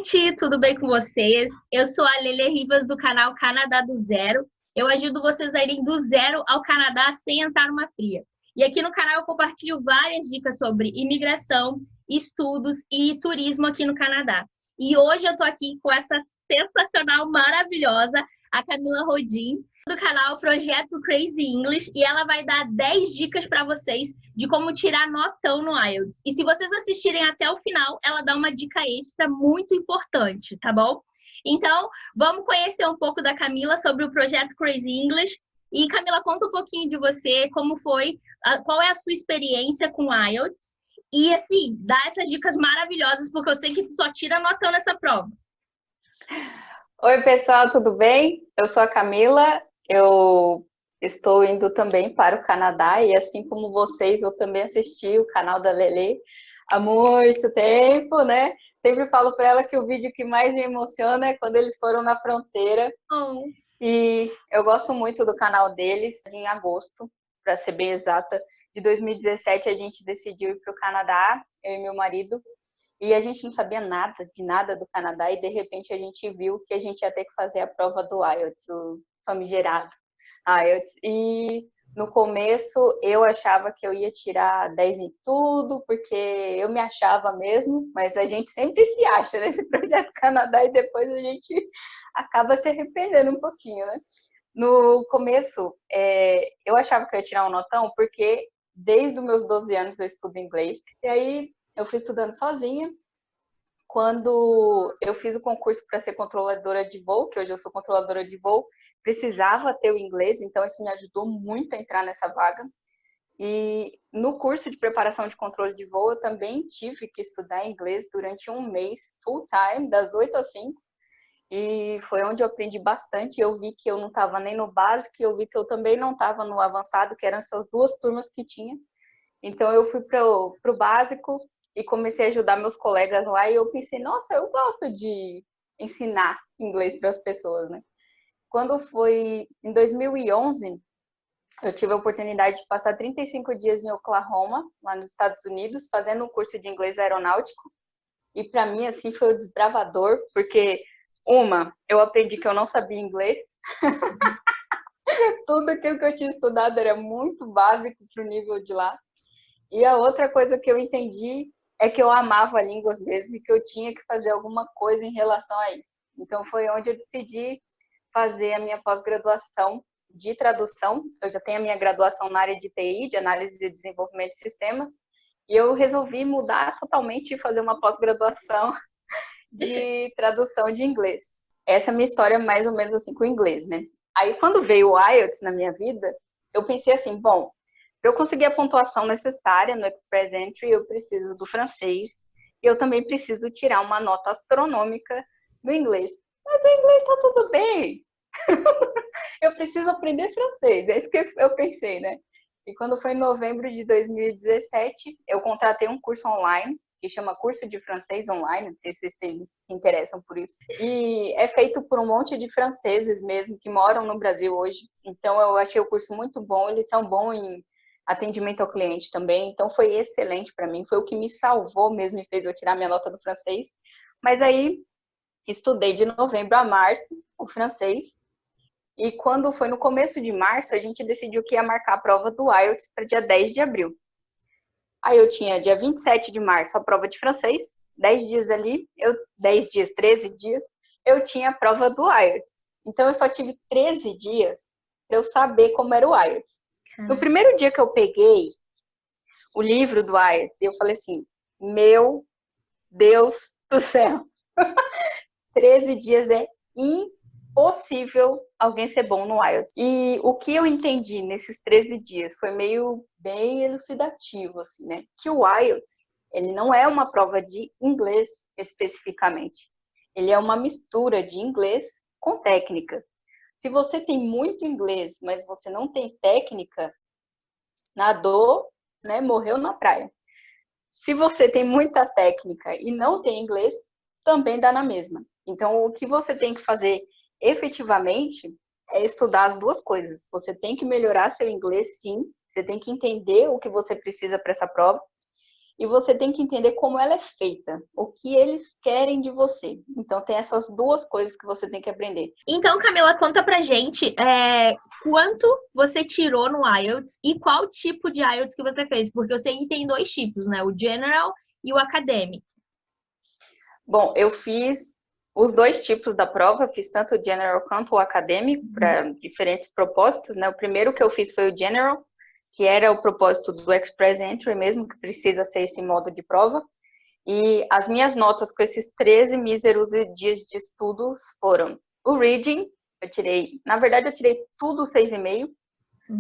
gente, tudo bem com vocês? Eu sou a Lele Rivas do canal Canadá do Zero. Eu ajudo vocês a irem do zero ao Canadá sem entrar numa fria. E aqui no canal eu compartilho várias dicas sobre imigração, estudos e turismo aqui no Canadá. E hoje eu tô aqui com essa sensacional, maravilhosa, a Camila Rodin, do canal Projeto Crazy English, e ela vai dar 10 dicas para vocês de como tirar notão no IELTS. E se vocês assistirem até o final, ela dá uma dica extra muito importante, tá bom? Então, vamos conhecer um pouco da Camila sobre o Projeto Crazy English. E Camila, conta um pouquinho de você, como foi, qual é a sua experiência com o IELTS. E assim, dá essas dicas maravilhosas, porque eu sei que tu só tira notão nessa prova. Oi, pessoal, tudo bem? Eu sou a Camila, eu estou indo também para o Canadá e assim como vocês, eu também assisti o canal da Lele há muito tempo, né? Sempre falo para ela que o vídeo que mais me emociona é quando eles foram na fronteira. Oh. E eu gosto muito do canal deles. Em agosto, para ser bem exata, de 2017 a gente decidiu ir para o Canadá, eu e meu marido. E a gente não sabia nada de nada do Canadá e, de repente, a gente viu que a gente ia ter que fazer a prova do IELTS, o famigerado IELTS. E, no começo, eu achava que eu ia tirar 10 em tudo, porque eu me achava mesmo, mas a gente sempre se acha nesse projeto Canadá e depois a gente acaba se arrependendo um pouquinho, né? No começo, eu achava que eu ia tirar um notão, porque desde os meus 12 anos eu estudo inglês. E aí, eu fui estudando sozinha. Quando eu fiz o concurso para ser controladora de voo, que hoje eu sou controladora de voo, precisava ter o inglês, então isso me ajudou muito a entrar nessa vaga. E no curso de preparação de controle de voo, eu também tive que estudar inglês durante um mês, full time, das 8 às 5. E foi onde eu aprendi bastante. Eu vi que eu não estava nem no básico, e eu vi que eu também não estava no avançado, que eram essas duas turmas que tinha. Então, eu fui para o básico e comecei a ajudar meus colegas lá. E eu pensei, nossa, eu gosto de ensinar inglês para as pessoas, né? Quando foi em 2011, eu tive a oportunidade de passar 35 dias em Oklahoma, lá nos Estados Unidos, fazendo um curso de inglês aeronáutico. E para mim, assim, foi o desbravador, porque, eu aprendi que eu não sabia inglês. Tudo aquilo que eu tinha estudado era muito básico para o nível de lá. E a outra coisa que eu entendi é que eu amava línguas mesmo e que eu tinha que fazer alguma coisa em relação a isso. Então foi onde eu decidi fazer a minha pós-graduação de tradução. Eu já tenho a minha graduação na área de TI, de análise e desenvolvimento de sistemas, e eu resolvi mudar totalmente e fazer uma pós-graduação de tradução de inglês. Essa é a minha história mais ou menos assim com o inglês, né? Aí quando veio o IELTS na minha vida, eu pensei assim, bom, para eu conseguir a pontuação necessária no Express Entry, eu preciso do francês e eu também preciso tirar uma nota astronômica no inglês. Mas o inglês está tudo bem. Eu preciso aprender francês. É isso que eu pensei, né? E quando foi em novembro de 2017, eu contratei um curso online que chama Curso de Francês Online, não sei se vocês se interessam por isso. E é feito por um monte de franceses mesmo que moram no Brasil hoje. Então eu achei o curso muito bom, eles são bons em atendimento ao cliente também, então foi excelente para mim, foi o que me salvou mesmo e fez eu tirar minha nota do francês. Mas aí estudei de novembro a março o francês, e quando foi no começo de março, a gente decidiu que ia marcar a prova do IELTS para dia 10 de abril. Aí eu tinha dia 27 de março a prova de francês, 10 dias ali, 10 dias, 13 dias, eu tinha a prova do IELTS. Então eu só tive 13 dias para eu saber como era o IELTS. No primeiro dia que eu peguei o livro do IELTS, eu falei assim, meu Deus do céu, 13 dias é impossível alguém ser bom no IELTS. E o que eu entendi nesses 13 dias foi meio bem elucidativo, assim, né? Que o IELTS, ele não é uma prova de inglês especificamente. Ele é uma mistura de inglês com técnica. Se você tem muito inglês, mas você não tem técnica, nadou, né, morreu na praia. Se você tem muita técnica e não tem inglês, também dá na mesma. Então, o que você tem que fazer efetivamente é estudar as duas coisas. Você tem que melhorar seu inglês, sim. Você tem que entender o que você precisa para essa prova. e você tem que entender como ela é feita, o que eles querem de você. Então, tem essas duas coisas que você tem que aprender. Então, Camila, conta pra gente quanto você tirou no IELTS e qual tipo de IELTS que você fez, porque eu sei que tem dois tipos, né? O General e o Academic. Bom, eu fiz os dois tipos da prova, fiz tanto o General quanto o Academic, para diferentes propósitos, né? O primeiro que eu fiz foi o General, que era o propósito do Express Entry mesmo, que precisa ser esse modo de prova. E as minhas notas com esses 13 míseros dias de estudos foram o Reading, na verdade eu tirei tudo 6,5,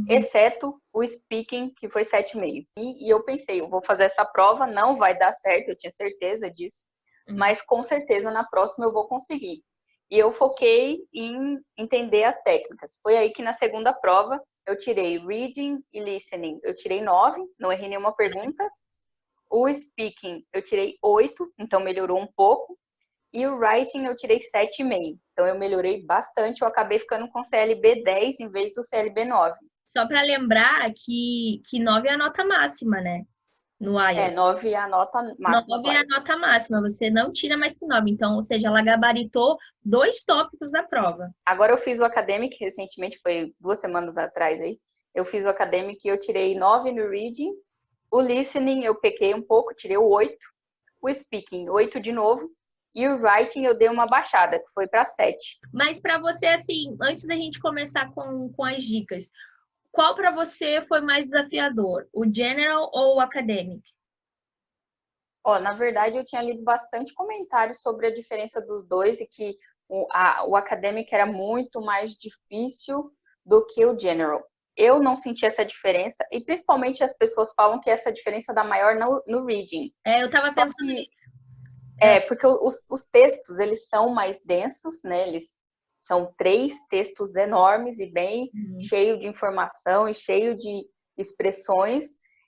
exceto o Speaking, que foi 7,5. E eu pensei, eu vou fazer essa prova, não vai dar certo, eu tinha certeza disso, mas com certeza na próxima eu vou conseguir. E eu foquei em entender as técnicas. Foi aí que na segunda prova eu tirei Reading e Listening, eu tirei 9, não errei nenhuma pergunta. O Speaking eu tirei 8, então melhorou um pouco. E o Writing eu tirei 7,5. Então eu melhorei bastante, eu acabei ficando com CLB 10 em vez do CLB 9. Só para lembrar que 9 é a nota máxima, né? No IELTS. 9 é a nota máxima. 9 é a nota máxima, você não tira mais que 9. Então, ou seja, ela gabaritou 2 tópicos da prova. Agora eu fiz o Academic recentemente, foi 2 semanas atrás aí. Eu fiz o Academic e eu tirei 9 no Reading. O Listening eu pequei um pouco, tirei o 8. O Speaking, 8 de novo. E o Writing eu dei uma baixada, que foi para 7. Mas para você, assim, antes da gente começar com as dicas, qual para você foi mais desafiador? O General ou o Academic? Na verdade, eu tinha lido bastante comentários sobre a diferença dos dois e que o Academic era muito mais difícil do que o General. Eu não senti essa diferença e principalmente as pessoas falam que essa diferença dá maior no Reading. Eu estava pensando nisso. Porque os textos, eles são mais densos, né? Eles são 3 textos enormes e bem cheio de informação e cheio de expressões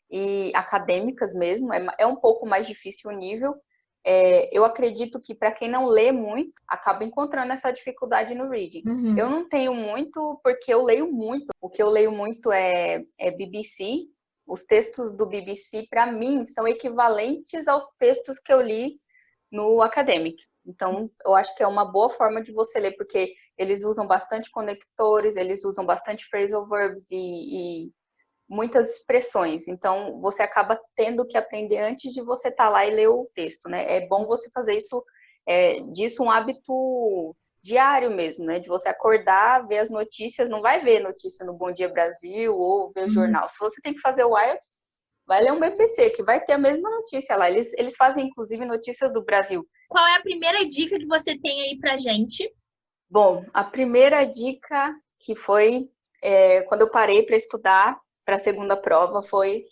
e acadêmicas mesmo. É um pouco mais difícil o nível. Eu acredito que para quem não lê muito, acaba encontrando essa dificuldade no reading. Eu não tenho muito, porque eu leio muito. O que eu leio muito é BBC. Os textos do BBC, para mim, são equivalentes aos textos que eu li no Academic. Então, eu acho que é uma boa forma de você ler, porque eles usam bastante conectores, eles usam bastante phrasal verbs e muitas expressões. Então, você acaba tendo que aprender antes de você estar lá e ler o texto, né? É bom você fazer disso um hábito diário mesmo, né? De você acordar, ver as notícias, não vai ver notícia no Bom Dia Brasil ou ver jornal. Se você tem que fazer o IELTS, vai ler um BBC, que vai ter a mesma notícia lá. Eles fazem, inclusive, notícias do Brasil. Qual é a primeira dica que você tem aí pra gente? Bom, a primeira dica que foi quando eu parei para estudar para a segunda prova foi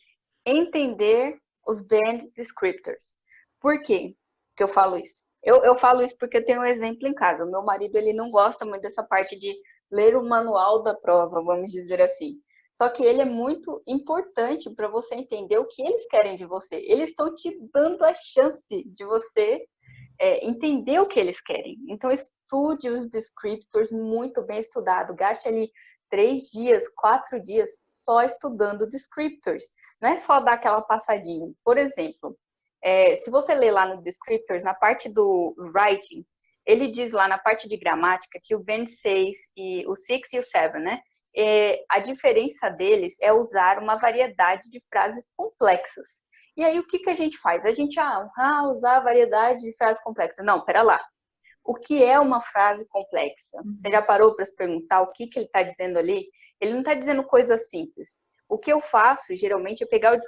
entender os band descriptors. Por quê que eu falo isso? Eu falo isso porque eu tenho um exemplo em casa. O meu marido, ele não gosta muito dessa parte de ler o manual da prova, vamos dizer assim. Só que ele é muito importante para você entender o que eles querem de você. Eles estão te dando a chance de você entender o que eles querem. Então, estude os descriptors muito bem estudado. Gaste ali 3 dias, 4 dias só estudando descriptors. Não é só dar aquela passadinha. Por exemplo, se você ler lá nos descriptors, na parte do writing, ele diz lá na parte de gramática que o Band 6 e o 6 e o 7, né? A diferença deles é usar uma variedade de frases complexas. E aí, o que a gente faz? A gente usar a variedade de frases complexas. Não, pera lá. O que é uma frase complexa? Você já parou para se perguntar o que ele está dizendo ali? Ele não está dizendo coisas simples. O que eu faço, geralmente, é pegar os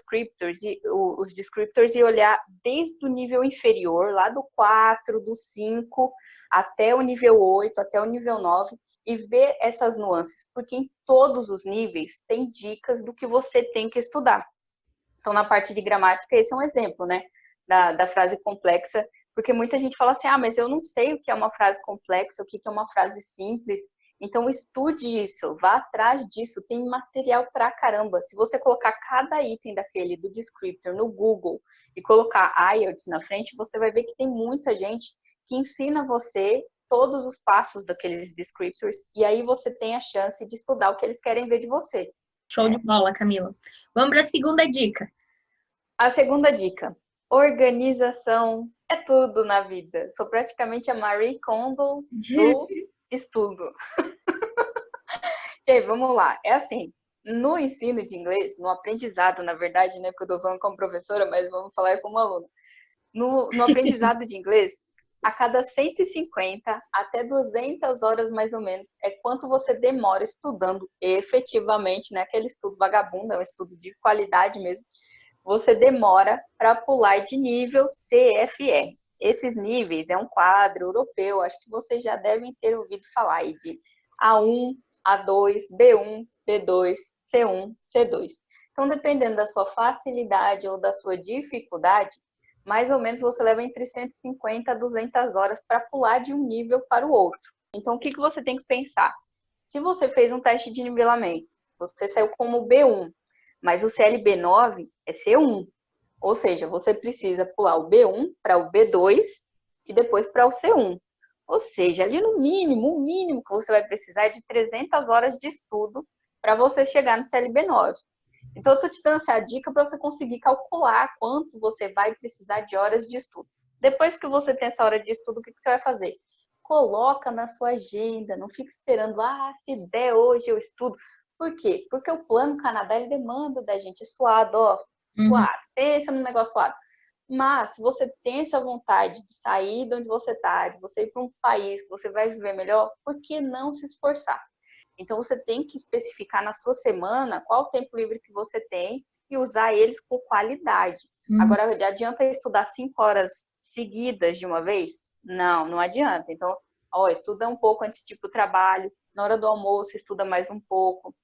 descriptors e olhar desde o nível inferior, lá do 4, do 5, até o nível 8, até o nível 9, e ver essas nuances, porque em todos os níveis tem dicas do que você tem que estudar. Então, na parte de gramática, esse é um exemplo, né, da frase complexa, porque muita gente fala assim, mas eu não sei o que é uma frase complexa, o que é uma frase simples. Então, estude isso, vá atrás disso, tem material pra caramba. Se você colocar cada item daquele do descriptor no Google e colocar IELTS na frente, você vai ver que tem muita gente que ensina você todos os passos daqueles descriptors, e aí você tem a chance de estudar o que eles querem ver de você. Show de bola, Camila. Vamos para a segunda dica. A segunda dica, organização é tudo na vida. Sou praticamente a Marie Kondo do estudo. E aí, vamos lá. É assim, no ensino de inglês, no aprendizado, na verdade, né? Porque eu tô falando como professora, mas vamos falar como aluna. No aprendizado de inglês, a cada 150 até 200 horas, mais ou menos, é quanto você demora estudando efetivamente, né? Aquele estudo vagabundo, é um estudo de qualidade mesmo. Você demora para pular de nível CFR. Esses níveis é um quadro europeu, acho que vocês já devem ter ouvido falar aí de A1, A2, B1, B2, C1, C2. Então, dependendo da sua facilidade ou da sua dificuldade, mais ou menos você leva entre 150 a 200 horas para pular de um nível para o outro. Então, o que você tem que pensar? Se você fez um teste de nivelamento, você saiu como B1, mas o CLB9 é C1. Ou seja, você precisa pular o B1 para o B2 e depois para o C1. Ou seja, ali no mínimo, o mínimo que você vai precisar é de 300 horas de estudo para você chegar no CLB9. Então, eu estou te dando essa dica para você conseguir calcular quanto você vai precisar de horas de estudo. Depois que você tem essa hora de estudo, o que você vai fazer? Coloca na sua agenda, não fica esperando, se der hoje eu estudo. Por quê? Porque o Plano Canadá, ele demanda da gente suado, suado. Pensa no negócio suado. Mas, se você tem essa vontade de sair de onde você está, de você ir para um país que você vai viver melhor, por que não se esforçar? Então, você tem que especificar na sua semana qual o tempo livre que você tem e usar eles com qualidade. Agora, adianta estudar 5 horas seguidas de uma vez? Não, não adianta. Então, estuda um pouco antes de ir para o trabalho, na hora do almoço, estuda mais um pouco.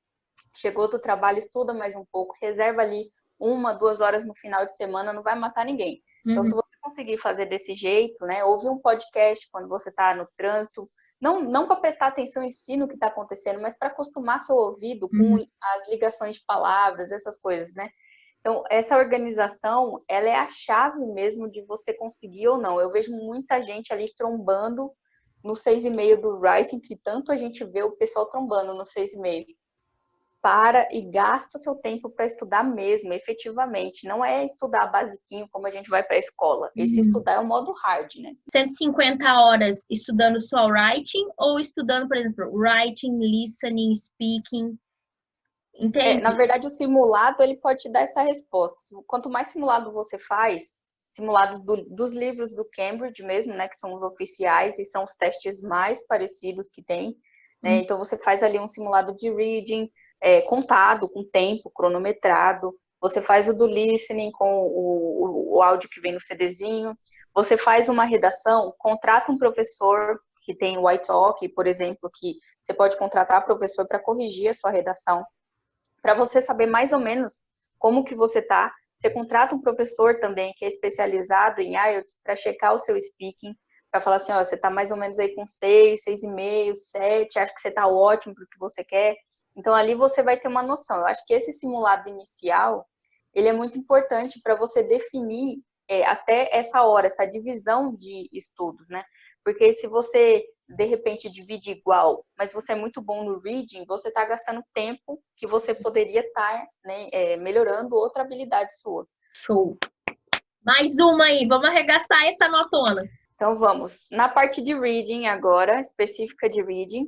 Chegou do trabalho, estuda mais um pouco, reserva ali 1, 2 horas no final de semana, não vai matar ninguém. Então, se você conseguir fazer desse jeito, né, ouve um podcast quando você está no trânsito, não para prestar atenção em si no que está acontecendo, mas para acostumar seu ouvido com as ligações de palavras, essas coisas, né? Então, essa organização, ela é a chave mesmo de você conseguir ou não. Eu vejo muita gente ali trombando no 6,5 do writing, que tanto a gente vê o pessoal trombando no 6,5. Para e gasta seu tempo para estudar mesmo, efetivamente. Não é estudar basiquinho como a gente vai para a escola. Esse estudar é o modo hard, né? 150 horas estudando só writing ou estudando, por exemplo, writing, listening, speaking? Entende? Na verdade, o simulado ele pode te dar essa resposta. Quanto mais simulado você faz, simulados dos livros do Cambridge mesmo, né, que são os oficiais e são os testes mais parecidos que tem, né? Então você faz ali um simulado de reading, contado, com tempo, cronometrado. Você faz o do listening com o áudio que vem no CDzinho. Você faz uma redação, contrata um professor que tem o iTalk, por exemplo, que você pode contratar professor para corrigir a sua redação. Para você saber mais ou menos como que você tá, você contrata um professor também que é especializado em IELTS para checar o seu speaking, para falar assim, você tá mais ou menos aí com 6, 6,5, 7, acho que você tá ótimo para o que você quer. Então, ali você vai ter uma noção. Eu acho que esse simulado inicial, ele é muito importante para você definir até essa hora, essa divisão de estudos, né? Porque se você, de repente, divide igual, mas você é muito bom no reading, você está gastando tempo que você poderia estar melhorando outra habilidade sua. Show! Mais uma aí, vamos arregaçar essa notona. Então, vamos. Na parte de reading agora, específica de reading.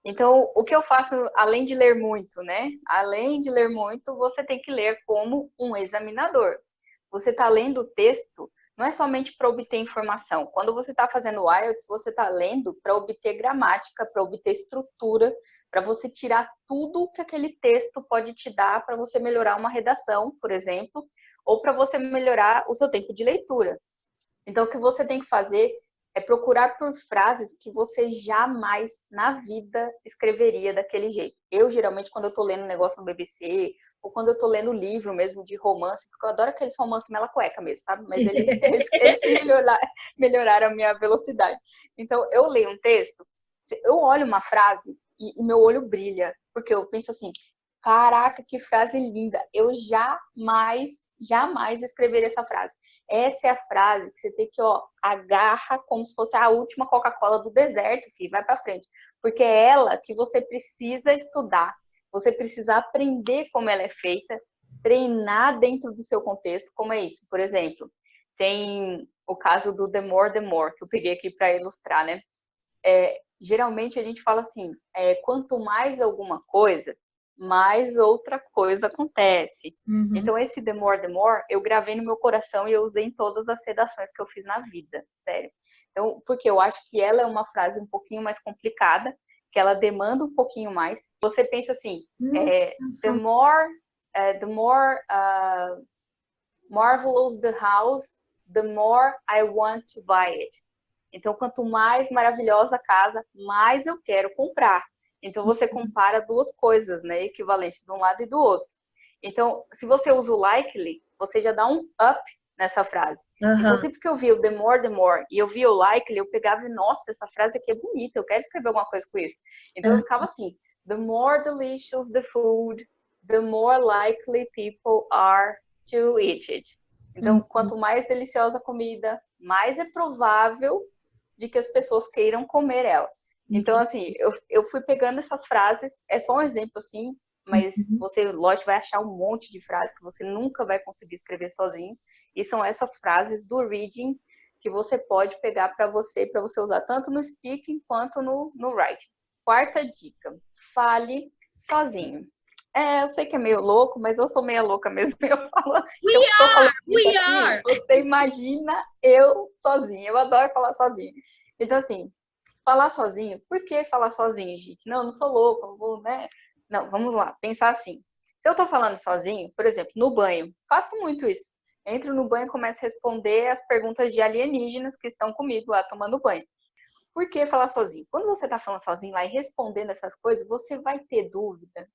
Então, o que eu faço, além de ler muito, né? Além de ler muito, você tem que ler como um examinador. Você está lendo o texto, não é somente para obter informação. Quando você está fazendo o IELTS, você está lendo para obter gramática, para obter estrutura, para você tirar tudo que aquele texto pode te dar para você melhorar uma redação, por exemplo, ou para você melhorar o seu tempo de leitura. Então, o que você tem que fazer é procurar por frases que você jamais na vida escreveria daquele jeito. Eu, geralmente, quando eu tô lendo um negócio no BBC, ou quando eu tô lendo livro mesmo de romance, porque eu adoro aqueles romances mela cueca mesmo, sabe? Mas eles que melhoraram a minha velocidade. Então, eu leio um texto, eu olho uma frase e meu olho brilha, porque eu penso assim, caraca, que frase linda. Eu jamais escreveria essa frase. Essa é a frase que você tem que, agarra como se fosse a última Coca-Cola do deserto, filho, vai pra frente. Porque é ela que você precisa estudar. Você precisa aprender como ela é feita, treinar dentro do seu contexto, como é isso? Por exemplo, tem o caso do the more, que eu peguei aqui para ilustrar, né? Geralmente a gente fala assim, quanto mais alguma coisa, mais outra coisa acontece. Então, esse the more, eu gravei no meu coração e eu usei em todas as redações que eu fiz na vida, sério. Então, porque eu acho que ela é uma frase um pouquinho mais complicada, que ela demanda um pouquinho mais. Você pensa assim, the more marvelous the house, the more I want to buy it. Então, quanto mais maravilhosa a casa, mais eu quero comprar. Então, você compara duas coisas, né? Equivalentes de um lado e do outro. Então, se você usa o likely, você já dá um up nessa frase. Então, sempre que eu vi o the more, e eu vi o likely, eu pegava e, nossa, essa frase aqui é bonita, eu quero escrever alguma coisa com isso. Então, eu ficava assim, the more delicious the food, the more likely people are to eat it. Então, quanto mais deliciosa a comida, mais é provável de que as pessoas queiram comer ela. Então, assim, eu fui pegando essas frases, é só um exemplo, assim, mas você, lógico, vai achar um monte de frases que você nunca vai conseguir escrever sozinho. E são essas frases do reading que você pode pegar para você usar tanto no speaking quanto no writing. Quarta dica, fale sozinho. Eu sei que é meio louco, mas eu sou meio louca mesmo. Eu falo, We are! Você imagina eu sozinha. Eu adoro falar sozinha. Então, assim, falar sozinho. Por que falar sozinho, gente? Não sou louca, não vou, né? Não, vamos lá. Pensar assim. Se eu tô falando sozinho, por exemplo, no banho, faço muito isso. Entro no banho e começo a responder as perguntas de alienígenas que estão comigo lá tomando banho. Por que falar sozinho? Quando você tá falando sozinho lá e respondendo essas coisas, você vai ter dúvida.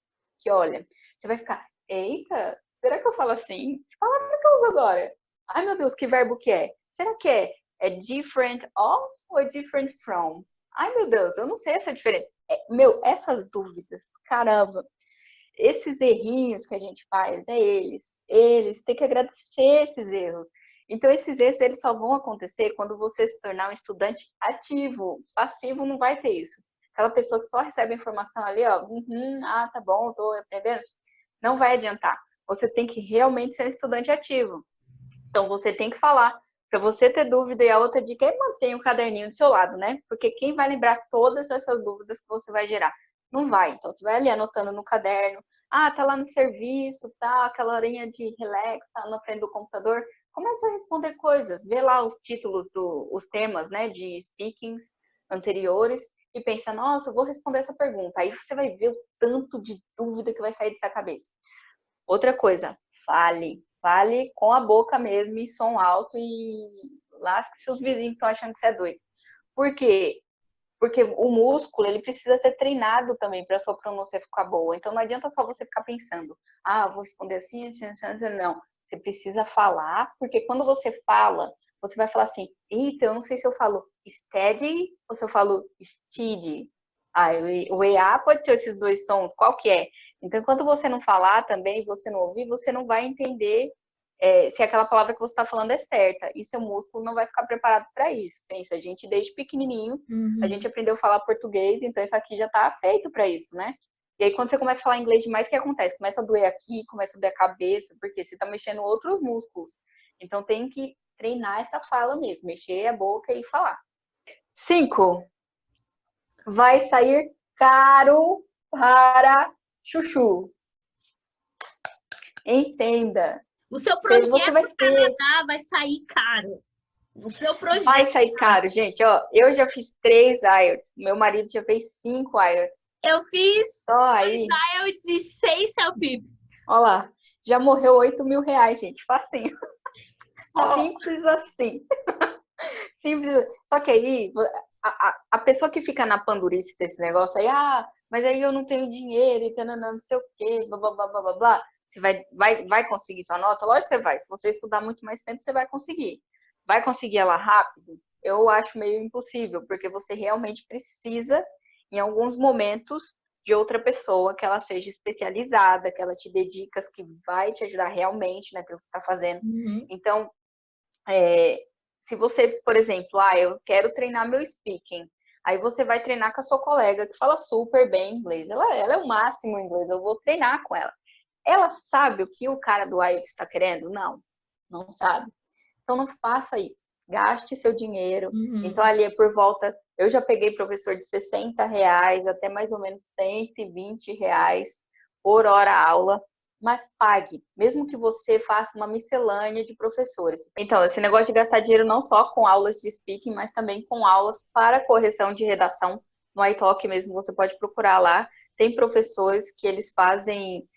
Que olha, você vai ficar, eita, será que eu falo assim? Que palavra que eu uso agora? Ai, meu Deus, que verbo que é? Será que é different of ou different from? Ai, meu Deus, eu não sei essa diferença. Essas dúvidas, caramba, esses errinhos que a gente faz, eles têm que agradecer esses erros. Então, esses erros, eles só vão acontecer quando você se tornar um estudante ativo. Passivo não vai ter isso. Aquela pessoa que só recebe a informação ali, ó, tá bom, tô aprendendo. Não vai adiantar. Você tem que realmente ser um estudante ativo. Então, você tem que falar. Para você ter dúvida, e a outra dica é manter o caderninho do seu lado, né? Porque quem vai lembrar todas essas dúvidas que você vai gerar? Não vai. Então, você vai ali anotando no caderno. Tá lá no serviço, tá? Aquela horinha de relax, tá na frente do computador. Começa a responder coisas. Vê lá os títulos, os temas, né? De speakings anteriores. E pensa, nossa, eu vou responder essa pergunta. Aí você vai ver o tanto de dúvida que vai sair dessa cabeça. Outra coisa, fale. Fale com a boca mesmo, e som alto, e lasque seus vizinhos que estão achando que você é doido. Por quê? Porque o músculo, ele precisa ser treinado também para a sua pronúncia ficar boa. Então, não adianta só você ficar pensando, vou responder assim, assim, assim, não. Você precisa falar, porque quando você fala, você vai falar assim, eita, eu não sei se eu falo steady ou se eu falo steady. O EA pode ter esses dois sons, qual que é? Então, enquanto você não falar também, você não ouvir, você não vai entender se aquela palavra que você está falando é certa. E seu músculo não vai ficar preparado para isso. Pensa, a gente desde pequenininho, a gente aprendeu a falar português, então isso aqui já está feito para isso, né? E aí, quando você começa a falar inglês demais, o que acontece? Começa a doer aqui, começa a doer a cabeça, porque você está mexendo outros músculos. Então, tem que treinar essa fala mesmo, mexer a boca e falar. 5. Vai sair caro para chuchu. Entenda. O seu projeto você vai no Canadá vai sair caro. O seu projeto vai sair caro, gente. Ó, eu já fiz 3 IELTS. Meu marido já fez 5 IELTS. Eu fiz só aí 2 IELTS e 6 CELPIP. Olha lá. Já morreu 8 mil reais, gente. Facinho. Simples assim. Simples. Só que aí, a pessoa que fica na pandurice desse negócio aí, mas aí eu não tenho dinheiro e não sei o quê, blá, blá, blá, blá, blá, blá. Você vai conseguir sua nota? Lógico que você vai. Se você estudar muito mais tempo, você vai conseguir. Vai conseguir ela rápido? Eu acho meio impossível, porque você realmente precisa, em alguns momentos, de outra pessoa que ela seja especializada, que ela te dê dicas que vai te ajudar realmente naquilo que você está fazendo. Então, se você, por exemplo, eu quero treinar meu speaking, aí você vai treinar com a sua colega que fala super bem inglês. Ela é o máximo em inglês, eu vou treinar com ela. ela sabe o que o cara do IELTS está querendo? Não, não sabe. Então não faça isso. Gaste seu dinheiro. Então ali é por volta, eu já peguei professor de R$60 até mais ou menos R$120 por hora aula, mas pague, mesmo que você faça uma miscelânea de professores. Então, esse negócio de gastar dinheiro não só com aulas de speaking, mas também com aulas para correção de redação. No iTalk mesmo, você pode procurar lá. Tem professores que eles fazem,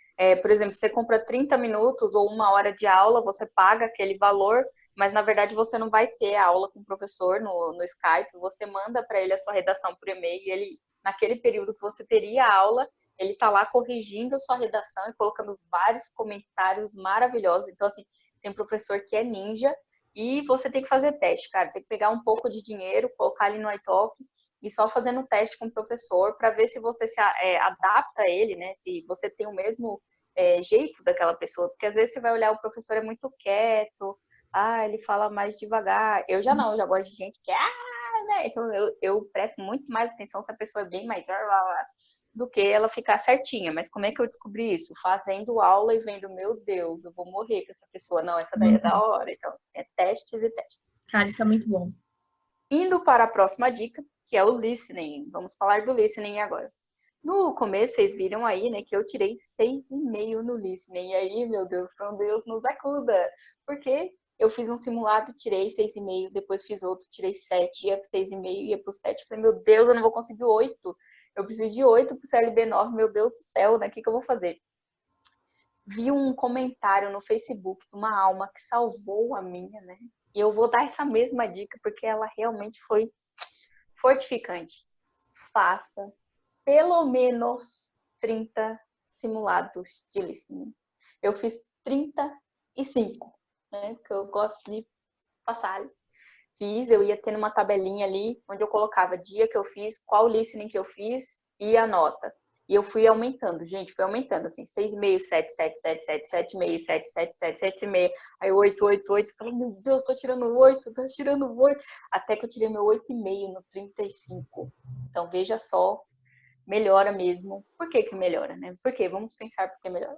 por exemplo, você compra 30 minutos ou 1 hora de aula, você paga aquele valor, mas na verdade você não vai ter a aula com o professor no Skype, você manda para ele a sua redação por e-mail, e ele, naquele período que você teria a aula, ele tá lá corrigindo a sua redação e colocando vários comentários maravilhosos. Então, assim, tem professor que é ninja e você tem que fazer teste, cara. Tem que pegar um pouco de dinheiro, colocar ali no iTalk e só fazendo teste com o professor para ver se você se adapta a ele, né? Se você tem o mesmo jeito daquela pessoa. Porque às vezes você vai olhar, o professor é muito quieto, ele fala mais devagar. Eu já não, eu já gosto de gente que né? Então eu presto muito mais atenção se a pessoa é bem mais do que ela ficar certinha. Mas como é que eu descobri isso? Fazendo aula e vendo, meu Deus, eu vou morrer com essa pessoa. Não, essa daí é da hora. Então, assim, é testes e testes. Cara, isso é muito bom. Indo para a próxima dica, que é o listening. Vamos falar do listening agora. No começo, vocês viram aí, né, que eu tirei 6,5 no listening. E aí, meu Deus nos acuda. Porque eu fiz um simulado, tirei 6,5, depois fiz outro, tirei 7, ia para 6,5, ia para 7. Falei, meu Deus, eu não vou conseguir 8. Eu preciso de 8 para o CLB9, meu Deus do céu, né? O que eu vou fazer? Vi um comentário no Facebook de uma alma que salvou a minha, né? E eu vou dar essa mesma dica porque ela realmente foi fortificante. Faça pelo menos 30 simulados de listening. Eu fiz 35, né? Porque eu gosto de passar. Eu ia tendo uma tabelinha ali, onde eu colocava dia que eu fiz, qual listening que eu fiz e a nota. E eu fui aumentando, gente, fui aumentando, assim, 6,5, 7, 7, 7, 7, 7,5, 7, 7, 7, 7,5, aí 8, 8, 8, falei, meu Deus, tô tirando 8, até que eu tirei meu 8,5 no 35. Então, veja só, melhora mesmo. Por que que melhora, né? Porque, vamos pensar por que melhora.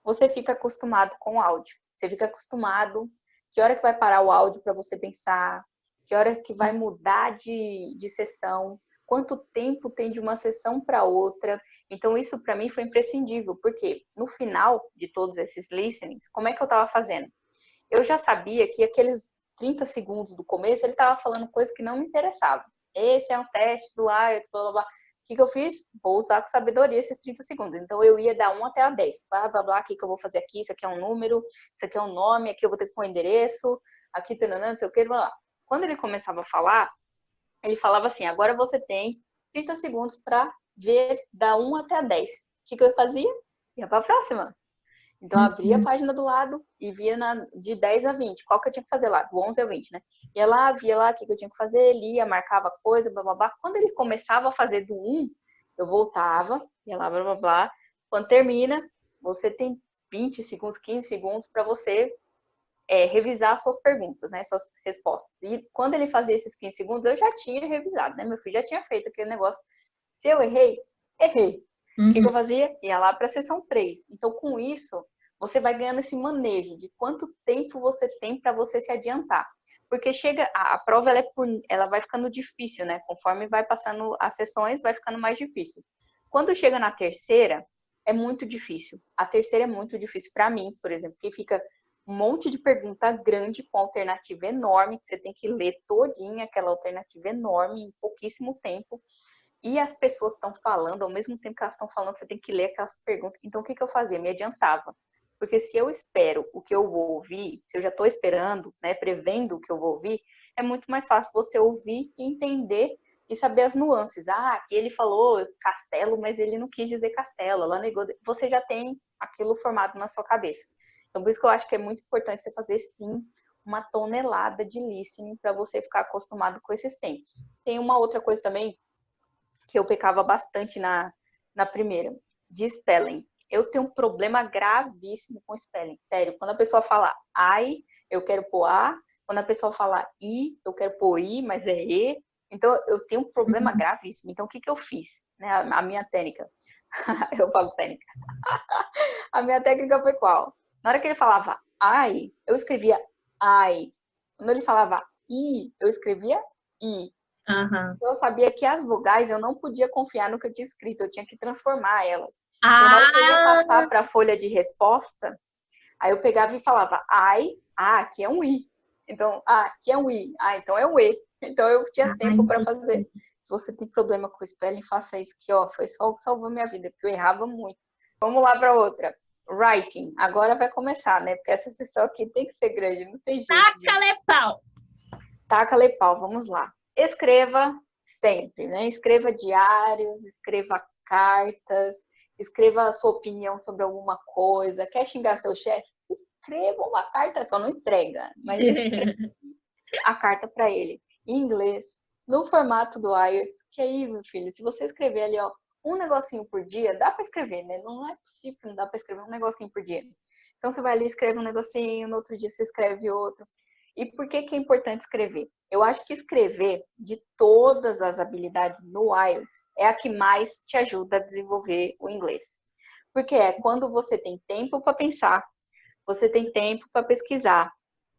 Você fica acostumado com o áudio, você fica acostumado. Que hora que vai parar o áudio para você pensar? Que hora que vai mudar de sessão? Quanto tempo tem de uma sessão para outra? Então, isso para mim foi imprescindível, porque no final de todos esses listenings, como é que eu estava fazendo? Eu já sabia que aqueles 30 segundos do começo, ele estava falando coisas que não me interessavam. Esse é um teste do IELTS, blá, blá, blá. O que eu fiz? Vou usar com sabedoria esses 30 segundos. Então, eu ia dar 1 até a 10. Blá, blá, blá, o que eu vou fazer aqui? Isso aqui é um número, isso aqui é um nome, aqui eu vou ter que pôr um endereço, aqui, não sei o que, blá, blá. Quando ele começava a falar, ele falava assim, agora você tem 30 segundos para ver da 1 até a 10. O que eu fazia? Ia para a próxima. Então, eu abria a página do lado e via de 10 a 20. Qual que eu tinha que fazer lá? Do 11 a 20, né? Ia lá, via lá o que eu tinha que fazer, lia, marcava coisa, blá, blá, blá. Quando ele começava a fazer do 1, eu voltava, ia lá, blá, blá, blá. Quando termina, você tem 20 segundos, 15 segundos para você revisar suas perguntas, né? Suas respostas. E quando ele fazia esses 15 segundos, eu já tinha revisado, né? Meu filho já tinha feito aquele negócio. Se eu errei, errei. O que eu fazia? Ia lá para a sessão 3. Então, com isso, você vai ganhando esse manejo de quanto tempo você tem para você se adiantar. Porque chega, a prova ela vai ficando difícil, né? Conforme vai passando as sessões, vai ficando mais difícil. Quando chega na terceira, é muito difícil. A terceira é muito difícil para mim, por exemplo, que fica um monte de pergunta grande com alternativa enorme, que você tem que ler todinha aquela alternativa enorme em pouquíssimo tempo. E as pessoas estão falando, ao mesmo tempo que elas estão falando, você tem que ler aquelas perguntas. Então, o que eu fazia? Me adiantava. Porque se eu espero o que eu vou ouvir, se eu já estou esperando, né, prevendo o que eu vou ouvir, é muito mais fácil você ouvir e entender e saber as nuances. Aqui ele falou castelo, mas ele não quis dizer castelo, ela negou. Você já tem aquilo formado na sua cabeça. Então, por isso que eu acho que é muito importante você fazer, sim, uma tonelada de listening para você ficar acostumado com esses tempos. Tem uma outra coisa também que eu pecava bastante na primeira, de spelling. Eu tenho um problema gravíssimo com spelling, sério. Quando a pessoa fala I, eu quero pôr A. Quando a pessoa fala I, eu quero pôr I, mas é E. Então, eu tenho um problema gravíssimo. Então, o que eu fiz? Né? A minha técnica. Eu falo técnica. A minha técnica foi qual? Na hora que ele falava I, eu escrevia I. Quando ele falava I, eu escrevia I. Aham. Eu sabia que as vogais eu não podia confiar no que eu tinha escrito, eu tinha que transformar elas. Então, na hora que eu ia Ah, passar para a folha de resposta, aí eu pegava e falava I, aqui é um I. Então, aqui é um I. Então é um E. Então eu tinha tempo para fazer. entendi. Se você tem problema com o spelling, faça isso que, ó, foi só o que salvou minha vida, porque eu errava muito. Vamos lá para outra. Writing. Agora vai começar, né? Porque essa sessão aqui tem que ser grande, não tem jeito, gente. Taca-lhe pau. Taca-lhe pau, vamos lá. Escreva sempre, né? Escreva diários, escreva cartas, escreva a sua opinião sobre alguma coisa. Quer xingar seu chefe? Escreva uma carta, só não entrega, mas escreva a carta para ele em inglês, no formato do IELTS, que aí, meu filho, se você escrever ali, ó, um negocinho por dia, dá para escrever, né? Não é possível que não dá para escrever um negocinho por dia. Então você vai ali, escreve um negocinho, no outro dia você escreve outro. E por que que é importante escrever? Eu acho que escrever, de todas as habilidades no IELTS, é a que mais te ajuda a desenvolver o inglês. Porque é quando você tem tempo para pensar, você tem tempo para pesquisar,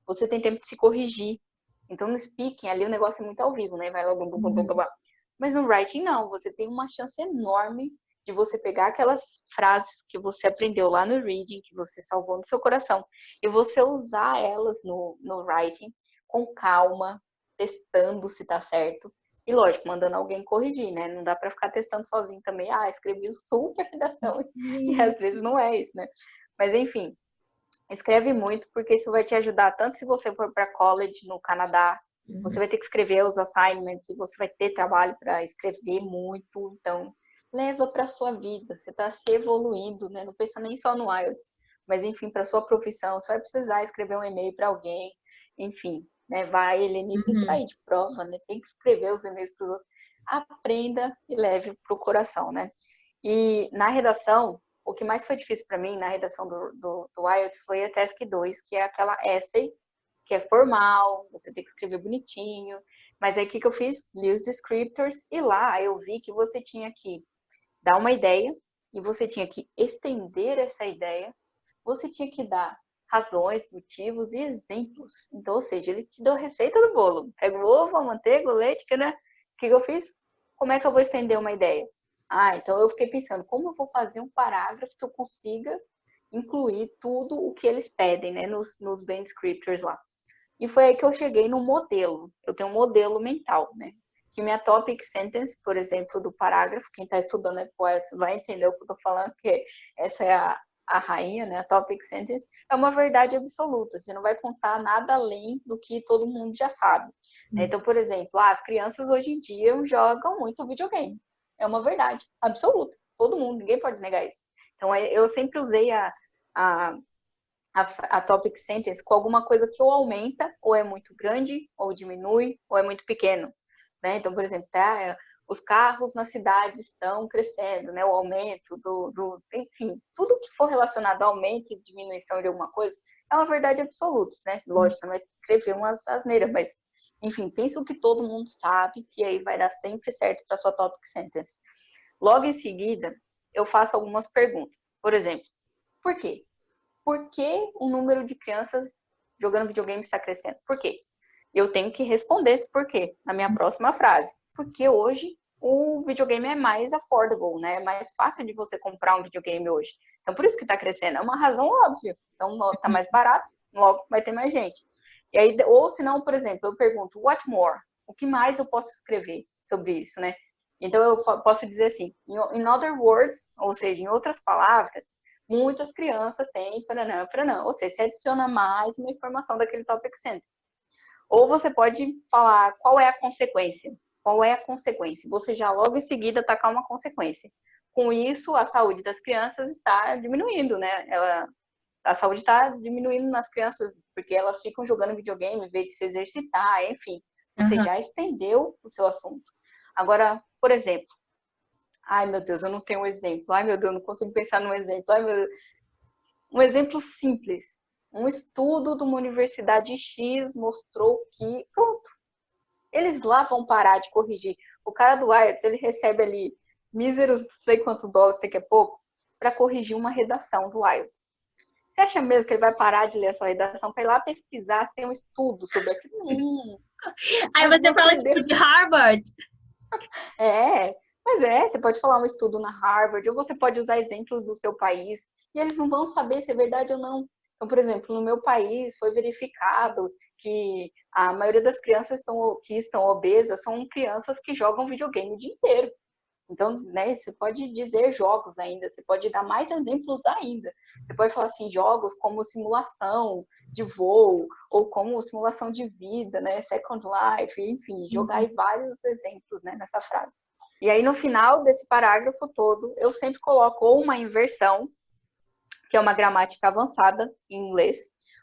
você tem tempo de se corrigir. Então, no speaking, ali o negócio é muito ao vivo, né? Vai lá, blá, blá, blá, blá, blá. Mas no writing, não. Você tem uma chance enorme de você pegar aquelas frases que você aprendeu lá no reading, que você salvou no seu coração, e você usar elas no writing com calma, testando se tá certo. E lógico, mandando alguém corrigir, né? Não dá para ficar testando sozinho também. Escrevi super redação. E às vezes não é isso, né? Mas enfim, escreve muito, porque isso vai te ajudar tanto se você for para college no Canadá, você vai ter que escrever os assignments e você vai ter trabalho para escrever muito, então leva para sua vida, você está se evoluindo, né? Não pensa nem só no IELTS, mas enfim, para sua profissão, você vai precisar escrever um e-mail para alguém, enfim, né? Vai, Helenice, isso Uhum. aí de prova, né? Tem que escrever os e-mails para os outros. Aprenda e leve para o coração, né? E na redação, o que mais foi difícil para mim na redação do IELTS foi a Task 2, que é aquela essay, que é formal, você tem que escrever bonitinho. Mas aí o que eu fiz? Li os descriptors e lá eu vi que você tinha que dar uma ideia e você tinha que estender essa ideia, você tinha que dar razões, motivos e exemplos. Então, ou seja, ele te deu a receita do bolo. Pega o ovo, a manteiga, o leite, né? O que eu fiz? Como é que eu vou estender uma ideia? Então eu fiquei pensando, como eu vou fazer um parágrafo que eu consiga incluir tudo o que eles pedem, né, nos band scriptures lá. E foi aí que eu cheguei no modelo. Eu tenho um modelo mental, né? Que minha topic sentence, por exemplo, do parágrafo, quem está estudando EPOET vai entender o que eu estou falando, que essa é a rainha, né? A topic sentence é uma verdade absoluta. Você não vai contar nada além do que todo mundo já sabe. Né? Então, por exemplo, as crianças hoje em dia jogam muito videogame. É uma verdade absoluta. Todo mundo, ninguém pode negar isso. Então, eu sempre usei a a topic sentence com alguma coisa que ou aumenta, ou é muito grande, ou diminui, ou é muito pequeno. Né? Então, por exemplo, os carros na cidade estão crescendo, né? O aumento enfim, tudo que for relacionado ao aumento e diminuição de alguma coisa é uma verdade absoluta, né? Lógico, você vai escrever umas asneiras, mas, enfim, pensa o que todo mundo sabe, que aí vai dar sempre certo para sua topic sentence. Logo em seguida, eu faço algumas perguntas. Por exemplo, por quê? Por que o número de crianças jogando videogame está crescendo? Por quê? Eu tenho que responder esse porquê na minha próxima frase. Porque hoje o videogame é mais affordable, né? É mais fácil de você comprar um videogame hoje. Então, por isso que está crescendo. É uma razão óbvia. Então, está mais barato, logo vai ter mais gente. E aí, ou se não, por exemplo, eu pergunto, what more? O que mais eu posso escrever sobre isso, né? Então, eu posso dizer assim, in other words, ou seja, em outras palavras, muitas crianças têm paranã. Ou seja, você adiciona mais uma informação daquele topic sentence. Ou você pode falar qual é a consequência. Qual é a consequência? Você já logo em seguida atacar uma consequência. Com isso, a saúde das crianças está diminuindo, né? A saúde está diminuindo nas crianças porque elas ficam jogando videogame em vez de se exercitar, enfim. Você Aham. já estendeu o seu assunto. Agora, por exemplo, ai meu Deus, eu não tenho um exemplo. Ai meu Deus, eu não consigo pensar num exemplo. Ai meu Deus. Um exemplo simples. Um estudo de uma universidade X mostrou que, pronto, eles lá vão parar de corrigir. O cara do IELTS, ele recebe ali míseros, não sei quantos dólares, sei que é pouco, para corrigir uma redação do IELTS. Você acha mesmo que ele vai parar de ler a sua redação para ir lá pesquisar se tem um estudo sobre aquilo? Aí você fala tipo de Harvard. Você pode falar um estudo na Harvard, ou você pode usar exemplos do seu país, e eles não vão saber se é verdade ou não. Então, por exemplo, no meu país foi verificado que a maioria das crianças que estão obesas são crianças que jogam videogame o dia inteiro. Então, né, você pode dizer jogos ainda, você pode dar mais exemplos ainda. Você pode falar assim, jogos como simulação de voo, ou como simulação de vida, né, Second Life, enfim, jogar aí vários exemplos, né, nessa frase. E aí, no final desse parágrafo todo, eu sempre coloco ou uma inversão, que é uma gramática avançada em inglês,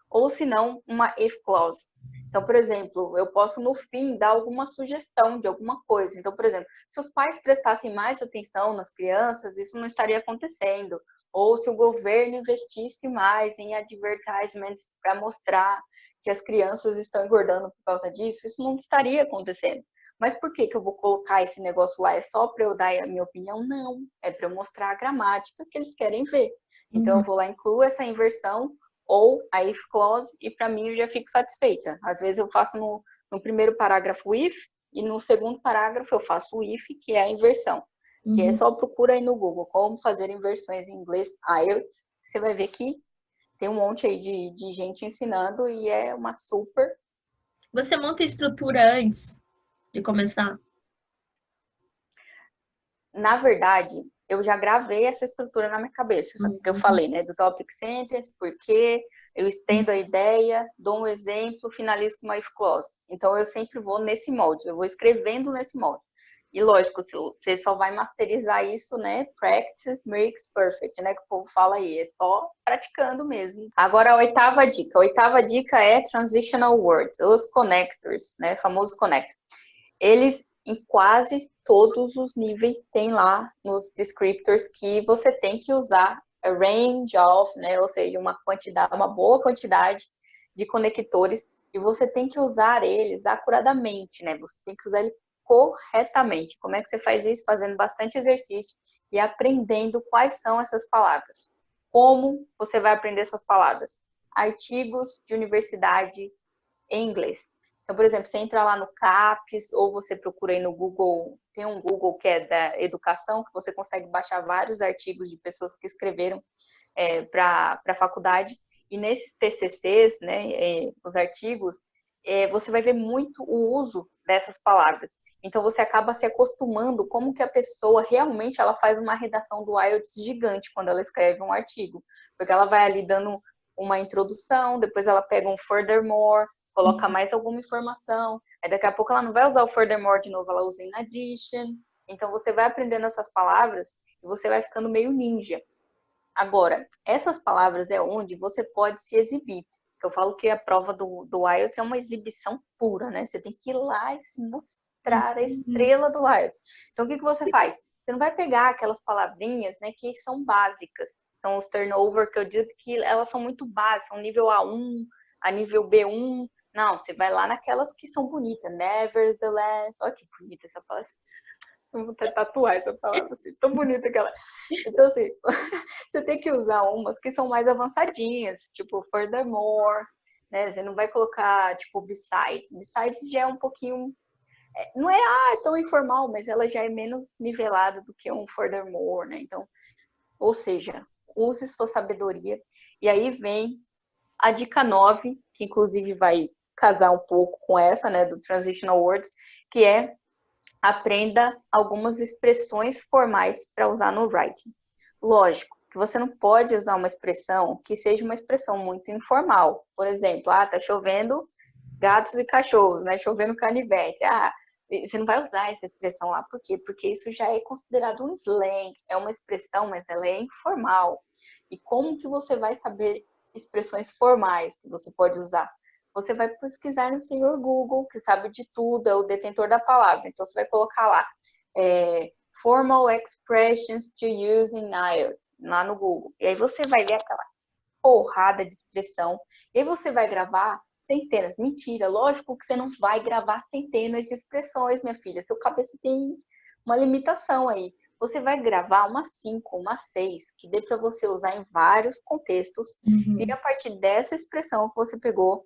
ou se não, uma if clause. Então, por exemplo, eu posso no fim dar alguma sugestão de alguma coisa. Então, por exemplo, se os pais prestassem mais atenção nas crianças, isso não estaria acontecendo. Ou se o governo investisse mais em advertisements para mostrar que as crianças estão engordando por causa disso, isso não estaria acontecendo. Mas por que eu vou colocar esse negócio lá? É só para eu dar a minha opinião? Não. É para eu mostrar a gramática que eles querem ver. Então, eu vou lá, incluo essa inversão ou a if clause e para mim eu já fico satisfeita. Às vezes eu faço no primeiro parágrafo if e no segundo parágrafo eu faço o if, que é a inversão. Que é só procura aí no Google como fazer inversões em inglês IELTS. Você vai ver que tem um monte aí de gente ensinando e é uma super... Você monta estrutura antes de começar? Na verdade, eu já gravei essa estrutura na minha cabeça, que eu falei, né, do topic sentence, porque eu estendo a ideia, dou um exemplo, finalizo com uma if clause. Então, eu sempre vou nesse molde, eu vou escrevendo nesse molde. E, lógico, você só vai masterizar isso, né, practice makes perfect, né, que o povo fala aí, é só praticando mesmo. Agora, a oitava dica. A oitava dica é transitional words, os connectors, né, famosos connectors. Eles, em quase todos os níveis, tem lá nos descriptors que você tem que usar a range of, né, ou seja, uma boa quantidade de conectores, e você tem que usar eles acuradamente, né, você tem que usar ele corretamente. Como é que você faz isso? Fazendo bastante exercício e aprendendo quais são essas palavras. Como você vai aprender essas palavras? Artigos de universidade em inglês. Então, por exemplo, você entra lá no CAPES ou você procura aí no Google, tem um Google que é da educação, que você consegue baixar vários artigos de pessoas que escreveram para a faculdade. E nesses TCCs, né, os artigos, você vai ver muito o uso dessas palavras. Então, você acaba se acostumando como que a pessoa realmente ela faz uma redação do IELTS gigante quando ela escreve um artigo. Porque ela vai ali dando uma introdução, depois ela pega um furthermore, coloca mais alguma informação, aí daqui a pouco ela não vai usar o furthermore de novo, ela usa in addition. Então, você vai aprendendo essas palavras e você vai ficando meio ninja. Agora, essas palavras é onde você pode se exibir. Eu falo que a prova do IELTS é uma exibição pura, né? Você tem que ir lá e se mostrar a estrela do IELTS. Então, o que você faz? Você não vai pegar aquelas palavrinhas, né, que são básicas. São os turnover, que eu digo que elas são muito básicas, são nível A1, a nível B1. Não, você vai lá naquelas que são bonitas. Nevertheless. Olha que bonita essa palavra. Eu vou até tatuar essa palavra, assim, tão bonita que ela é. Então, assim, você tem que usar umas que são mais avançadinhas, tipo, furthermore, né? Você não vai colocar, tipo, besides. Besides já é um pouquinho... Não é tão informal, mas ela já é menos nivelada do que um furthermore, né? Então, ou seja, use sua sabedoria. E aí vem a dica 9, que inclusive vai casar um pouco com essa, né, do Transitional Words, que é aprenda algumas expressões formais para usar no writing. Lógico que você não pode usar uma expressão que seja uma expressão muito informal. Por exemplo, tá chovendo gatos e cachorros, né? Chovendo canivete. Você não vai usar essa expressão lá. Por quê? Porque isso já é considerado um slang. É uma expressão, mas ela é informal. E como que você vai saber expressões formais que você pode usar? Você vai pesquisar no senhor Google, que sabe de tudo, é o detentor da palavra. Então, você vai colocar lá, formal expressions to use in IELTS, lá no Google. E aí você vai ver aquela porrada de expressão. E aí você vai gravar centenas. Mentira, lógico que você não vai gravar centenas de expressões, minha filha. Seu cabeça tem uma limitação aí. você vai gravar umas 5, umas 6, que dê para você usar em vários contextos. E a partir dessa expressão que você pegou,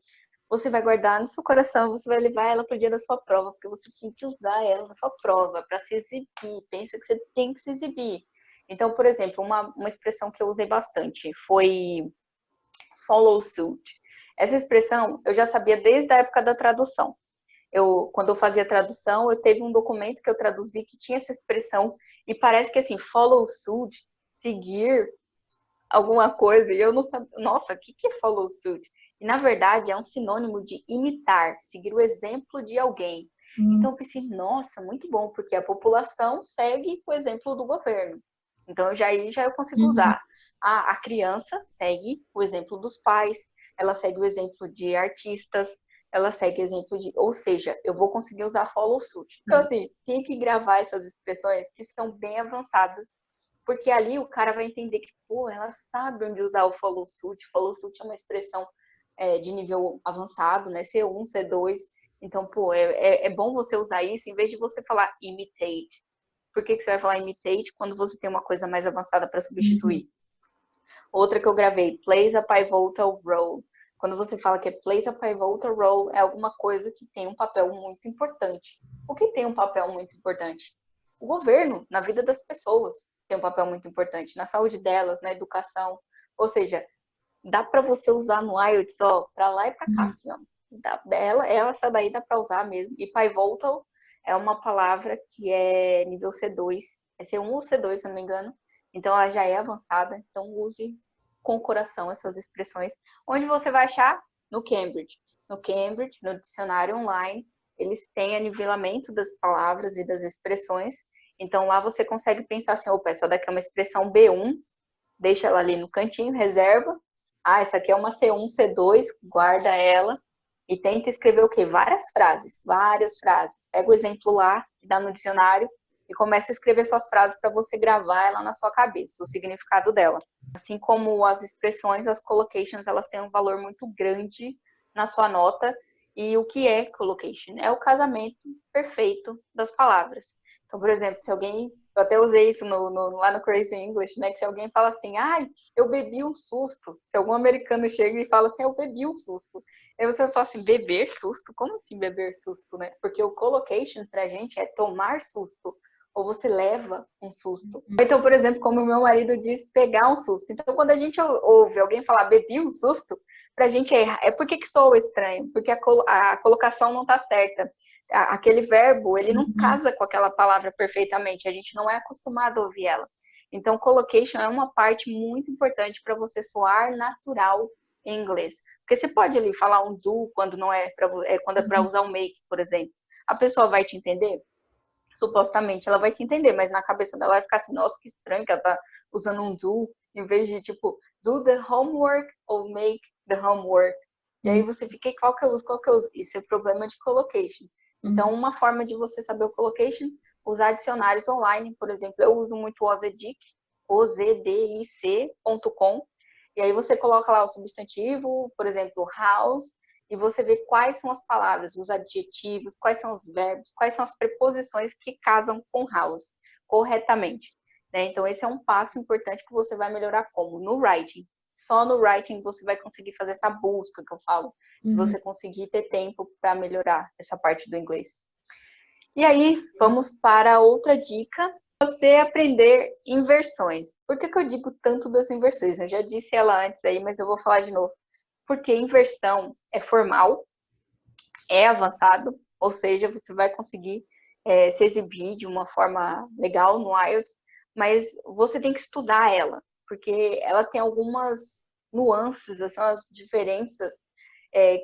você vai guardar no seu coração, você vai levar ela para o dia da sua prova, porque você tem que usar ela na sua prova para se exibir. Pensa que você tem que se exibir. Então, por exemplo, uma expressão que eu usei bastante foi follow suit. Essa expressão eu já sabia desde a época da tradução. Quando eu fazia tradução, eu teve um documento que eu traduzi que tinha essa expressão, e parece que assim, follow suit, seguir alguma coisa, e eu não sabia, nossa, o que é follow suit? E na verdade é um sinônimo de imitar, seguir o exemplo de alguém. Então eu pensei, nossa, muito bom, porque a população segue o exemplo do governo. Então já eu consigo usar. A criança segue o exemplo dos pais, ela segue o exemplo de artistas, ela segue exemplo de... Ou seja, eu vou conseguir usar follow suit. Então, assim, tem que gravar essas expressões que são bem avançadas, porque ali o cara vai entender que, pô, ela sabe onde usar o follow suit. Follow suit é uma expressão de nível avançado, né? C1, C2. Então, pô, é bom você usar isso em vez de você falar imitate. Por que você vai falar imitate quando você tem uma coisa mais avançada para substituir? Outra que eu gravei, plays a pivotal role. Quando você fala que é plays a pivotal role, é alguma coisa que tem um papel muito importante. O que tem um papel muito importante? O governo, na vida das pessoas, tem um papel muito importante. Na saúde delas, na educação. Ou seja, dá para você usar no IELTS, ó, para lá e para cá, assim, ó. Essa daí dá para usar mesmo. E pivotal é uma palavra que é nível C2. É C1 ou C2, se eu não me engano. Então, ela já é avançada. Então, use com o coração essas expressões. Onde você vai achar? No Cambridge. No Cambridge, no dicionário online, eles têm nivelamento das palavras e das expressões. Então, lá você consegue pensar assim, opa, essa daqui é uma expressão B1, deixa ela ali no cantinho, reserva. Ah, essa aqui é uma C1, C2, guarda ela. E tenta escrever o quê? Várias frases. Pega o exemplo lá, que dá no dicionário, e começa a escrever suas frases para você gravar ela na sua cabeça, o significado dela. Assim como as expressões, as collocations, elas têm um valor muito grande na sua nota. E o que é collocation? É o casamento perfeito das palavras. Então, por exemplo, se alguém... Eu até usei isso lá no Crazy English, né? Que se alguém fala assim, ai, eu bebi um susto. Se algum americano chega e fala assim, eu bebi um susto. Aí você fala assim, beber susto? Como assim beber susto, né? Porque o collocation pra gente é tomar susto. Ou você leva um susto. Então, por exemplo, como o meu marido diz, pegar um susto. Então, quando a gente ouve alguém falar bebi um susto, pra gente é porque que soa estranho? Porque a colocação não tá certa. Aquele verbo, ele não casa com aquela palavra perfeitamente. A gente não é acostumado a ouvir ela. Então, collocation é uma parte muito importante para você soar natural em inglês. Porque você pode ali falar um do quando não é quando é para usar o make, por exemplo. A pessoa vai te entender? Supostamente ela vai te entender, mas na cabeça dela vai ficar assim, nossa, que estranho que ela tá usando um do, em vez de tipo, do the homework ou make the homework. E aí você fica, qual que eu uso? Isso é problema de collocation. Então, uma forma de você saber o collocation, usar dicionários online, por exemplo, eu uso muito o Ozedic, ozdic.com, e aí você coloca lá o substantivo, por exemplo, house, e você vê quais são as palavras, os adjetivos, quais são os verbos, quais são as preposições que casam com house corretamente. Né? Então, esse é um passo importante que você vai melhorar como? No writing. Só no writing você vai conseguir fazer essa busca que eu falo. Você conseguir ter tempo para melhorar essa parte do inglês. E aí, vamos para outra dica. Você aprender inversões. Por que eu digo tanto das inversões? Eu já disse ela antes aí, mas eu vou falar de novo. Porque inversão é formal, é avançado, ou seja, você vai conseguir se exibir de uma forma legal no IELTS, mas você tem que estudar ela, porque ela tem algumas nuances, assim, as diferenças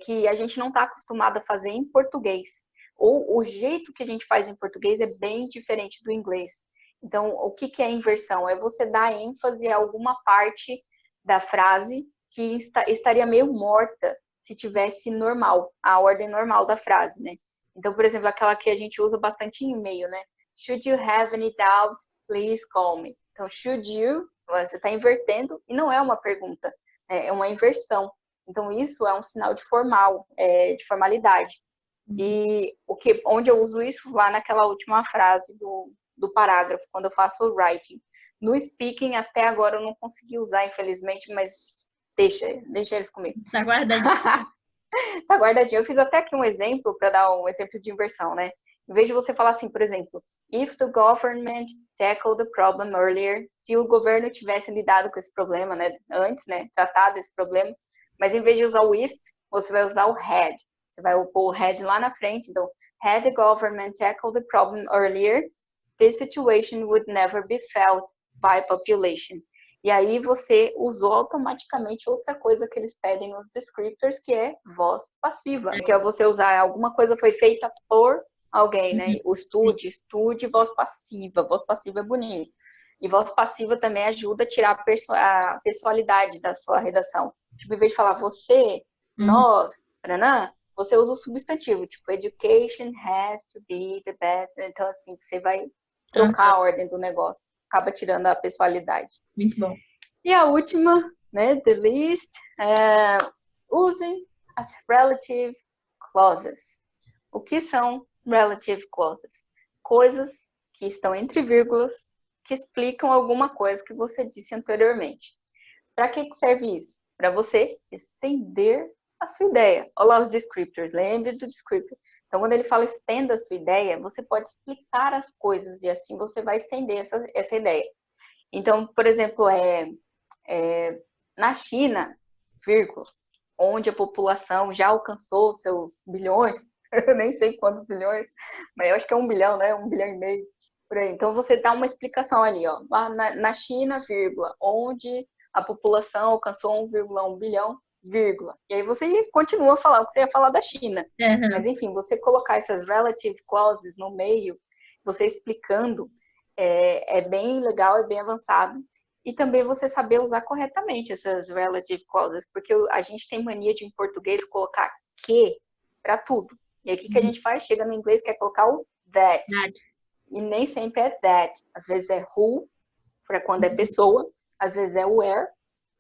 que a gente não está acostumado a fazer em português. Ou o jeito que a gente faz em português é bem diferente do inglês. Então, o que é inversão? É você dar ênfase a alguma parte da frase que estaria meio morta se tivesse normal, a ordem normal da frase, né? Então, por exemplo, aquela que a gente usa bastante em e-mail, né? Should you have any doubt, please call me. Então, should you, você está invertendo e não é uma pergunta, é uma inversão. Então, isso é um sinal de de formalidade. E onde eu uso isso? Lá naquela última frase do parágrafo, quando eu faço o writing. No speaking, até agora eu não consegui usar, infelizmente, mas deixa eles comigo. Tá guardadinho. Tá guardadinho. Eu fiz até aqui um exemplo, para dar um exemplo de inversão, né? Em vez de você falar assim, por exemplo, if the government tackled the problem earlier, se o governo tivesse lidado com esse problema, né, antes, né, tratado esse problema, mas em vez de usar o if, você vai usar o had. Você vai pôr o had lá na frente. Então, had the government tackled the problem earlier, this situation would never be felt by population. E aí você usou automaticamente outra coisa que eles pedem nos descriptors, que é voz passiva. Que é você usar alguma coisa foi feita por alguém, né? O estude, voz passiva. Voz passiva é bonito. E voz passiva também ajuda a tirar a pessoalidade da sua redação. Tipo, em vez de falar você, nós, paranã, você usa o substantivo. Tipo, education has to be the best. Então, assim, você vai trocar a ordem do negócio. Acaba tirando a pessoalidade. Muito bom. E a última, né, the least, usem as relative clauses. O que são relative clauses? Coisas que estão entre vírgulas, que explicam alguma coisa que você disse anteriormente. Para que serve isso? Para você estender a sua ideia. Olha lá os descriptors, lembre do descriptor. Então, quando ele fala estenda a sua ideia, você pode explicar as coisas e assim você vai estender essa ideia. Então, por exemplo, na China, vírgula, onde a população já alcançou seus bilhões, eu nem sei quantos bilhões, mas eu acho que é 1 bilhão, né? 1,5 bilhão. Por aí. Então, você dá uma explicação ali, ó. Lá na China, vírgula, onde a população alcançou 1,1 bilhão, vírgula. E aí você continua a falar o que você ia falar da China. Mas, enfim, você colocar essas relative clauses no meio, você explicando, é bem legal, é bem avançado. E também você saber usar corretamente essas relative clauses, porque a gente tem mania de, em português, colocar que para tudo. E aí, o que a gente faz? Chega no inglês, quer colocar o that. E nem sempre é that. Às vezes é who, para quando é pessoa. Às vezes é where,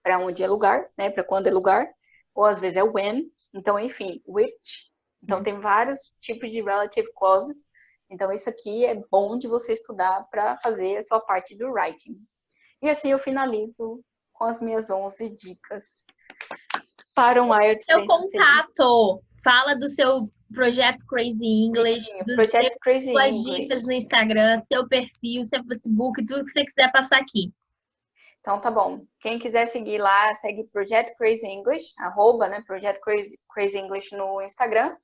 para onde é lugar, né? Para quando é lugar. Ou às vezes é when. Então, enfim, which. Então, tem vários tipos de relative clauses. Então, isso aqui é bom de você estudar para fazer a sua parte do writing. E assim eu finalizo com as minhas 11 dicas para um IELTS seu contato. Fala do seu projeto Crazy English, suas dicas no Instagram, seu perfil, seu Facebook, tudo que você quiser passar aqui. Então tá bom. Quem quiser seguir lá, segue Projeto Crazy English, @, né, Projeto Crazy English no Instagram.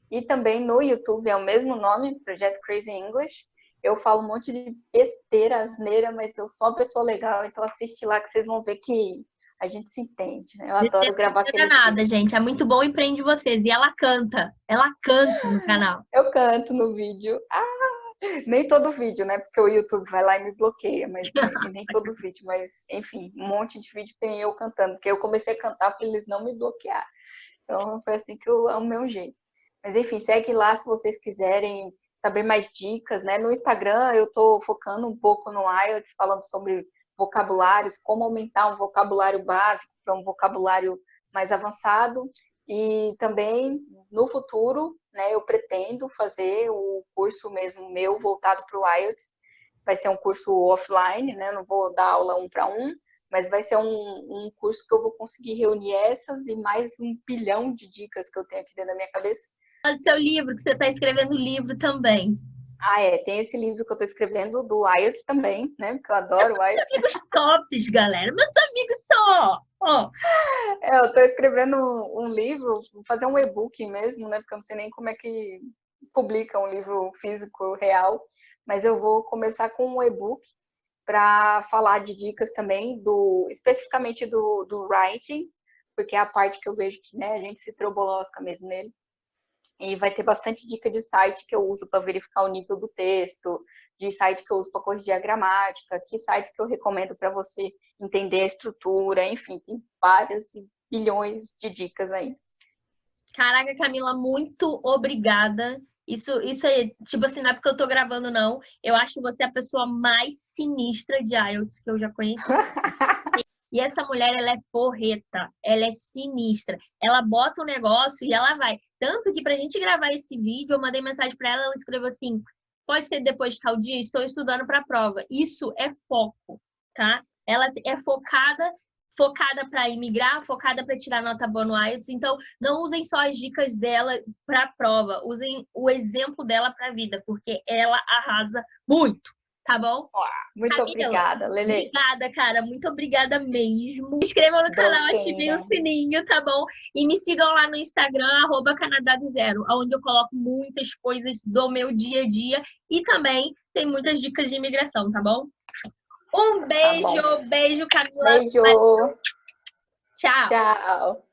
E também no YouTube é o mesmo nome, Projeto Crazy English. Eu falo um monte de besteira, asneira, mas eu sou uma pessoa legal, então assiste lá que vocês vão ver que a gente se entende, né? Eu adoro gravar aqueles vídeos. Não é nada, vídeos. gente. É muito bom e prende vocês. E ela canta no canal. Eu canto no vídeo. Nem todo vídeo, né? Porque o YouTube vai lá e me bloqueia, mas nem todo vídeo, mas enfim, um monte de vídeo tem eu cantando, porque eu comecei a cantar para eles não me bloquear. Então foi assim que eu amo o meu jeito. Mas enfim, segue lá se vocês quiserem saber mais dicas, né? No Instagram eu tô focando um pouco no IELTS, falando sobre vocabulários, como aumentar um vocabulário básico para um vocabulário mais avançado. E também no futuro, né, eu pretendo fazer o curso mesmo meu voltado para o IELTS. Vai ser um curso offline, né? Não vou dar aula 1 para 1, mas vai ser um curso que eu vou conseguir reunir essas e mais 1 bilhão de dicas que eu tenho aqui dentro da minha cabeça. Fala do seu livro, que você está escrevendo livro também. Tem esse livro que eu tô escrevendo do IELTS também, né? Porque eu adoro o IELTS. Meus amigos tops, galera. Meus amigos só. Eu tô escrevendo um livro, vou fazer um e-book mesmo, né? Porque eu não sei nem como é que publica um livro físico real. Mas eu vou começar com um e-book para falar de dicas também, especificamente do writing, porque é a parte que eu vejo que, né, a gente se trobolosca mesmo nele. E vai ter bastante dica de site que eu uso para verificar o nível do texto, de site que eu uso para corrigir a gramática, que sites que eu recomendo para você entender a estrutura, enfim, tem várias bilhões de dicas aí. Caraca, Camila, muito obrigada. Isso é, tipo assim, não é porque eu tô gravando, não. Eu acho você a pessoa mais sinistra de IELTS que eu já conheci. E essa mulher, ela é porreta, ela é sinistra. Ela bota um negócio e ela vai. Tanto que pra gente gravar esse vídeo, eu mandei mensagem pra ela, ela escreveu assim, pode ser depois de tal dia, estou estudando para a prova. Isso é foco, tá? Ela é focada para imigrar, focada para tirar nota boa no IELTS. Então, não usem só as dicas dela para a prova, usem o exemplo dela para a vida, porque ela arrasa muito, tá bom? Muito obrigada, Lele. Obrigada, cara. Muito obrigada mesmo. Se inscrevam no canal, ativem o sininho, tá bom? E me sigam lá no Instagram, @canadá_do_zero, onde eu coloco muitas coisas do meu dia a dia e também tem muitas dicas de imigração, tá bom? Um beijo, beijo, Camila. Beijo. Tchau. Tchau.